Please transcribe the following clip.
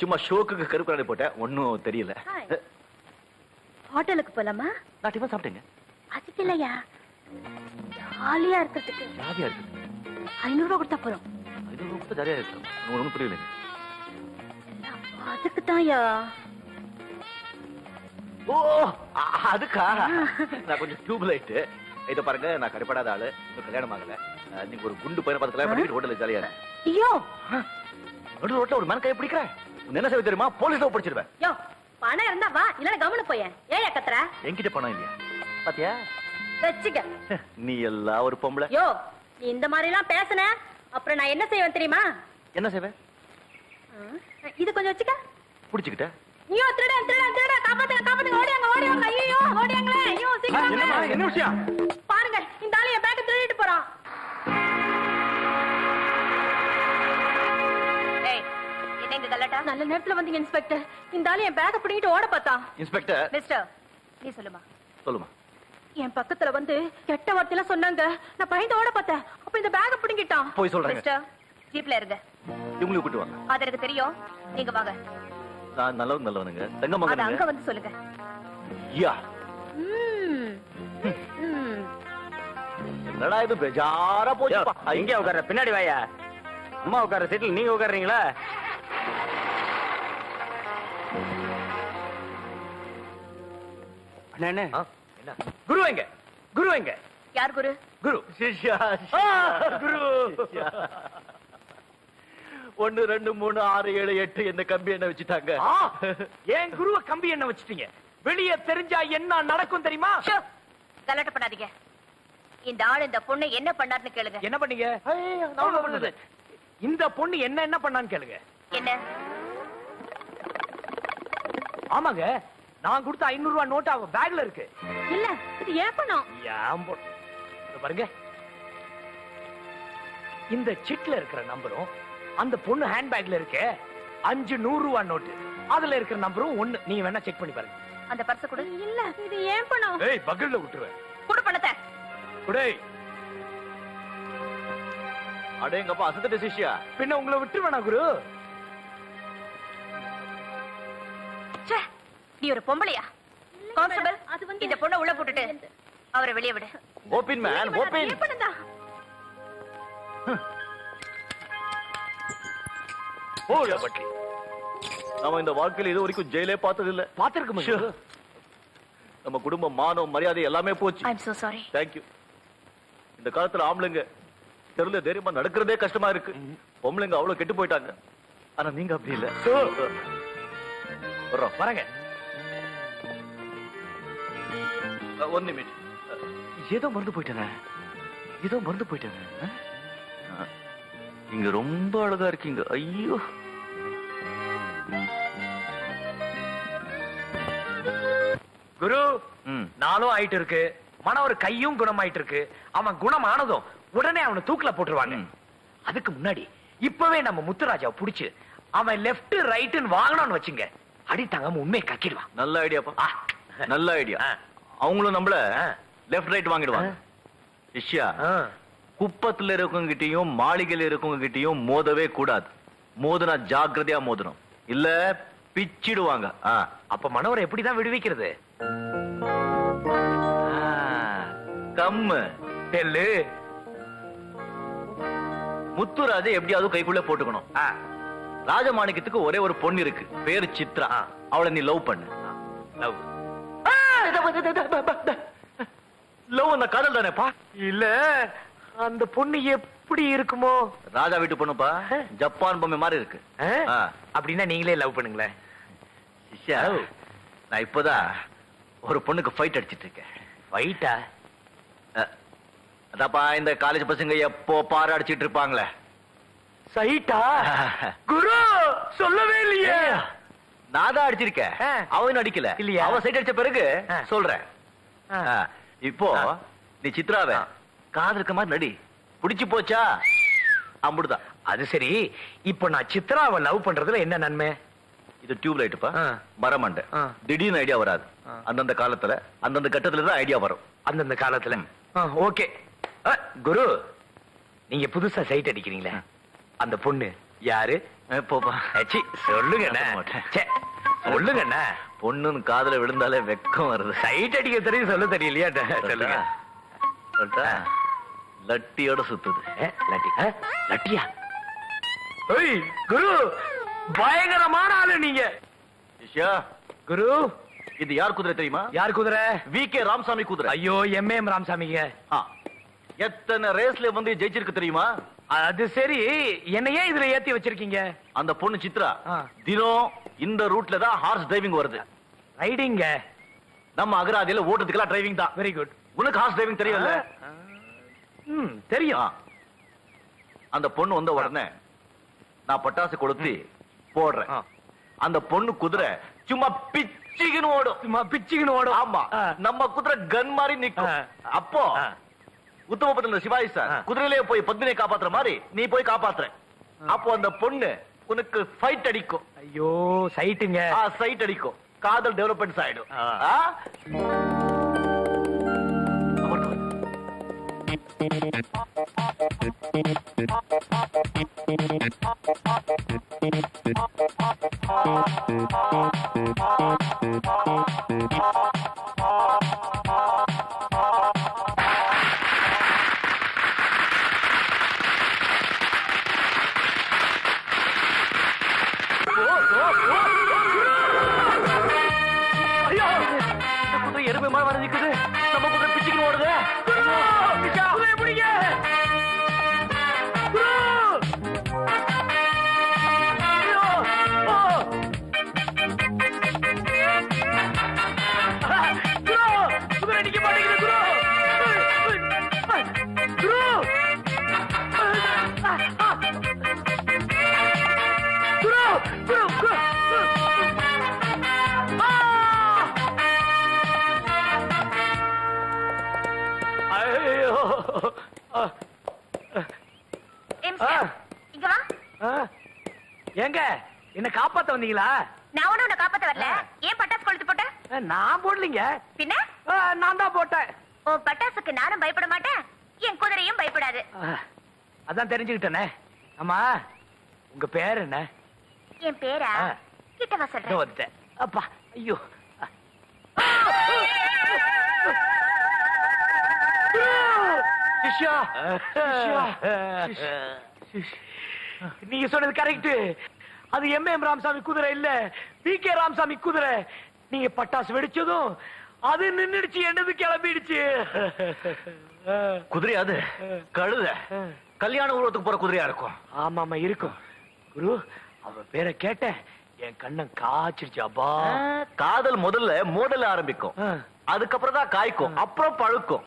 சும்மா ஷோக்கு கருப்பு கண்ணாடி போட்டேன், ஒன்னும் தெரியல. ஹோட்டலுக்கு போலாமா? நான் டிஃபன் சாப்பிட்டேங்க. அதுக்கு இல்லையா, ஜாலியா இருக்கிறதுக்கு. ஜாலியா இருக்கு. 500 ரூபாய் கொடுத்தா போறோம். 500 ரூபாய் கொடுத்தா ஜாலியா இருக்கும். ஒன்றும் புரியல. அதுக்கு தான்யா. ஓ அதுக்கா? நான் கொஞ்சம் டியூப் லைட். இதை பாருங்க, நான் கரைப்படாத ஆளு, கல்யாணம் ஆகல. நீங்க ஒரு குண்டு பையனை பார்த்து கல்யாணம் பண்ணிட்டு ஹோட்டல்ல ஜாலியா இருக்கு. ஐயோ, நடு ரோட்ல ஒரு மன கையை பிடிக்கிறேன். என்ன செய்ய தெரியுமா? போலீஸ் பிடிச்சிருவேன். யோ, பணம் இருந்தா வா, இல்லன்னா கவனி போயேன். ஏன் கத்துற? என்கிட்ட பணம் இல்லையா? பாத்தியா வச்சுக்க. நீ எல்லாம் ஒரு பொம்பளை. யோ, நீ இந்த மாதிரி எல்லாம் பேசுன அப்புறம் நான் என்ன செய்வேன் தெரியுமா? என்ன செய்வேன்? இது கொஞ்சம் வச்சுக்க. புடிச்சுக்கிட்ட. ஐயோ, திருட திருட திருட, காப்பாத்துங்க காப்பாத்துங்க, ஓடியாங்க ஓடியாங்க. ஐயோ ஓடியாங்களே, ஐயோ சீக்கிரம். என்ன விஷயம்? பாருங்க, இந்த ஆளு என் பேக்க திருடிட்டு போறான். நல்ல நேரத்துல வந்தீங்க இன்ஸ்பெக்டர். இந்த ஆளு என் பேக்க பிடிக்கிட்டு ஓட பார்த்தான். இன்ஸ்பெக்டர். மிஸ்டர், நீ சொல்லுமா. சொல்லுமா. என் பக்கத்துல வந்து கெட்ட வார்த்தையில சொன்னாங்க. நான் பயந்து ஓட பார்த்தேன். அப்ப இந்த பேக்க பிடிக்கிட்டான். போய் சொல்றேன். மிஸ்டர், ஜீப்ல இருங்க. இவங்களை கூட்டி வாங்க. அது எனக்கு தெரியும், நீங்க வாங்க. நான் நல்லவனுங்க. தங்க மகன். அது அங்க வந்து சொல்லுங்க. யா. என்னடா இது பெஜாரா போச்சுப்பா. இங்க உட்கார, பின்னாடி வாயா. அம்மா உட்கார சீட்ல நீங்க உட்காருறீங்களா? என்ன குரு எங்க? குரு எங்க? யார் குரு? குரு சிஷ்யா. குரு 1 2 3 6 7 8 இந்த கம்பி என்ன வச்சுட்டாங்க. ஏன் குருவ கம்பி என்ன வச்சிட்டீங்க? வெளியே தெரிஞ்சா என்ன நடக்கும் தெரியுமா? கலாட்ட பண்ணாதீங்க. இந்த ஆள் இந்த பொண்ணு என்ன பண்ணாருன்னு கேளுங்க. என்ன பண்ணீங்க? இந்த பொண்ணு என்ன பண்ணான்னு கேளுங்க. என்ன? ஆமாங்க, நான் கொடுத்த 500 ரூபாய் நோட்டு அவ பேக்ல இருக்கு. இல்ல, இது ஏன் பணம்? பாருங்க, இந்த சிட்ல இருக்கிற நம்பரும் அந்த பொண்ணு ஹேண்ட் பேக்ல இருக்கு. 5 100 ரூபாய் நோட்டு, அதுல இருக்கிற நம்பரும் ஒண்ணு. நீங்க வேணா செக் பண்ணி பாருங்க. அந்த பர்ஸ் கொடு. இல்ல, இது ஏன் பணம்? ஏய், பக்கெட்ல விட்டுருவேன். கொடு பணத்தை. குடே. அடேங்கப்பா, அசத்துட்ட சிஷ்யா. பின்ன உங்களை விட்டுருவேனா குரு? நீ ஒரு பொம்பளையா? கான்ஸ்டபிள், இந்த பொண்ணை உள்ள போட்டுட்டு அவரை வெளியே விடு. Open man, open. ஓயா பட்டி. நாம இந்த வாழ்க்கையில இது வரைக்கும் ஜெயிலே பார்த்தது இல்ல. பாத்திருக்கோம். நம்ம குடும்பம், மானம், மரியாதை எல்லாமே போச்சு. I am so sorry. Thank you. இந்த காலத்துல ஆம்பளைங்க தெருல தைரியமா நடக்கிறதே கஷ்டமா இருக்கு. பொம்பளைங்க அவ்வளவு கெட்டு போயிட்டாங்க. ஆனா நீங்க அப்படி இல்ல. வரங்க. 1 நிமிஷம். ஏதோ மறந்து போயிட்டேன். நீங்க ரொம்ப அழகா இருக்கீங்க. ஐயோ, குரு, நாளும் ஆயிட்டு இருக்கு. மனவர் கையும் குணமாயிட்டு இருக்கு. அவன் குணமானதும் உடனே அவனை தூக்குல போட்டுருவாங்க. அதுக்கு முன்னாடி இப்பவே நம்ம முத்துராஜாவை புடிச்சு அவன் லெப்ட் ரைட்னு வாங்கணும்னு வச்சுங்க, அடி தாங்காம உண்மையை கக்கிடுவான். நல்ல ஐடியாப்பா, நல்ல ஐடியா. அவங்களும் நம்மள லெப்ட் ரைட் வாங்கிடுவாங்க. சிஷ்யா, குப்பத்துல இருக்கவங்க கிட்டயும் மாளிகையில இருக்கவங்க கிட்டயும் மோதவே கூடாது. மோதுனா ஜாக்கிரதையா மோதணும், இல்ல பிச்சிடுவாங்க. அப்ப மனோரை எப்படிதான் விடுவிக்கிறது? கம்மு தெல்லு. முத்துராஜை எப்படியாவது கைக்குள்ள போட்டுக்கணும். ராஜமாணிக்கத்துக்கு ஒரே ஒரு பொண்ணு இருக்கு, பேரு சித்ரா. அவளை நீ லவ் பண்ணு. லவ் அந்த காதல் தானேப்பா? இல்ல, அந்த பொண்ணு எப்படி இருக்குமோ? ராஜா வீட்டு பொண்ணுப்பா, ஜப்பான் பொம்மை மாதிரி இருக்கு. அப்படின்னா நீங்களே லவ் பண்ணுங்களேன். சிஷ்யா, நான் இப்பதான் ஒரு பொண்ணுக்கு ஃபைட் அடிச்சிட்டு இருக்கேன். ஃபைட்டா? அதாப்பா, இந்த காலேஜ் பசங்க எப்போ பாரு அடிச்சிட்டு இருப்பாங்களே. சைட்டா? குரு சொல்லவே இல்லையே. நான் தான் அடிச்சிருக்கேன், அவன் அடிக்கல. இல்லையா? அவன் சைட் அடிச்ச பிறகு சொல்றேன். இப்போ நீ சித்ராவ காதலுக்கு மாதிரி நடி. புடிச்சு போச்சா அம்புடுதான். அது சரி, இப்போ நான் சித்ராவை லவ் பண்றதுல என்ன நன்மை? இது டியூப் லைட்டுப்பா, ஆ. மரமண்டை. ஆ. திடீர்னு ஐடியா வராது. ஆ. அந்தந்த காலத்துல அந்தந்த கட்டத்துல தான் ஐடியா வரும். அந்தந்த காலத்துல. ஓகே. குரு, நீங்க புதுசா சைட் அடிக்கிறீங்களே, அந்த பொண்ணு யாரு? போப்பா. ச்சீ, சொல்லுங்க சொல்ல மாட்டேன். சொல்லுங்க. பொண்ணுன்னு காதுல விழுந்தாலே வெக்கம் வருது. சைட் அடிக்க தெரியும், சொல்ல தெரியலையா? சொல்லுங்க. சொல்லிட்டா? லட்டியோட சுத்துது. லட்டியா? ஓய் குரு, பயங்கரமான ஆளு நீங்க. சிஷ்யா, குரு, இது யார் குதிரை தெரியுமா? யார் குதிரை? வி.கே. ராமசாமி குதிரை. ஐயோ, எம்.எம். ராமசாமிங்க. எத்தனை ரேஸ்ல வந்து ஜெயிச்சிருக்கு தெரியுமா? அது சரி, என்னையே இதுல ஏத்தி வச்சிருக்கீங்க? அந்த பொண்ணு சித்ரா ஆ. தினம் இந்த ரூட்ல தான் ஹார்ஸ் டிரைவிங் வருது. ரைடிங்க. நம்ம அகராதியில ஓட்டுறதுக்கெல்லாம் டிரைவிங் தான். Very good. உனக்கு ஹார்ஸ் டிரைவிங் தெரியும்ல? தெரியும். அந்த பொண்ணு வந்த உடனே நான் பட்டாசு கொளுத்தி போடுறேன். அந்த பொண்ணு குதிரை சும்மா பிச்சிக்கின்னு ஓடும். சும்மா பிச்சுக்கின்னு ஓடும். ஆமா, நம்ம குதிரை கன் மாதிரி நிக்கும். அப்போ உத்தமபுரத்துல சிவாஜி சார் குதிரையிலே போய் பத்மினியை காப்பாத்துற மாதிரி நீ போய் காப்பாத்துற. அப்போ அந்த பொண்ணு உனக்கு ஃபைட் அடிக்கும். ஐயோ, சைட்டுங்க. சைட் அடிக்கும். காதல் டெவலப்மெண்ட் ஆயிடும். எருமை மாதிரி வர நிக்குது. நம்ம குதிரை பிச்சுக்கின்னு ஓடுது. இங்க வா. ஏங்க, என்ன காப்பாத்த வந்தீங்களா? நான் ஒண்ணு உன்னை காப்பாத்த வரல. ஏன் பட்டாசு கொளுத்து போட்ட? நான் போடலீங்க. பின்ன நான் தான் போட்டேன். உன் பட்டாசுக்கு நானும் பயப்பட மாட்டேன், என் குதிரையும் பயப்படாது. அதான் தெரிஞ்சுக்கிட்டேனே. ஆமா, உங்க பேர் என்ன? என் பேரா? கிட்ட வா சொல்றேன். வந்துட்டேன். அப்பா, ஐயோ. சிஷ்யா, நீங்க சொன்னது கரெக்ட். அது எம்.எம். ராமசாமி குதிரை இல்ல, வி.கே. ராமசாமி குதிரை. நீங்க பட்டாசு வெடிச்சதும் அது நின்னுடுச்சு, என்னது கிளம்பிடுச்சு. குதிரை அது கழுத. கல்யாண ஊர்வலத்துக்கு போற குதிரையா இருக்கும். ஆமாமா இருக்கும். குரு, அவ பேரை கேட்ட என் கண்ணன் காய்ச்சிருச்சு. அப்பா, காதல் முதல்ல மோதல ஆரம்பிக்கும், அதுக்கப்புறம் தான் காய்க்கும், அப்புறம் பழுக்கும்.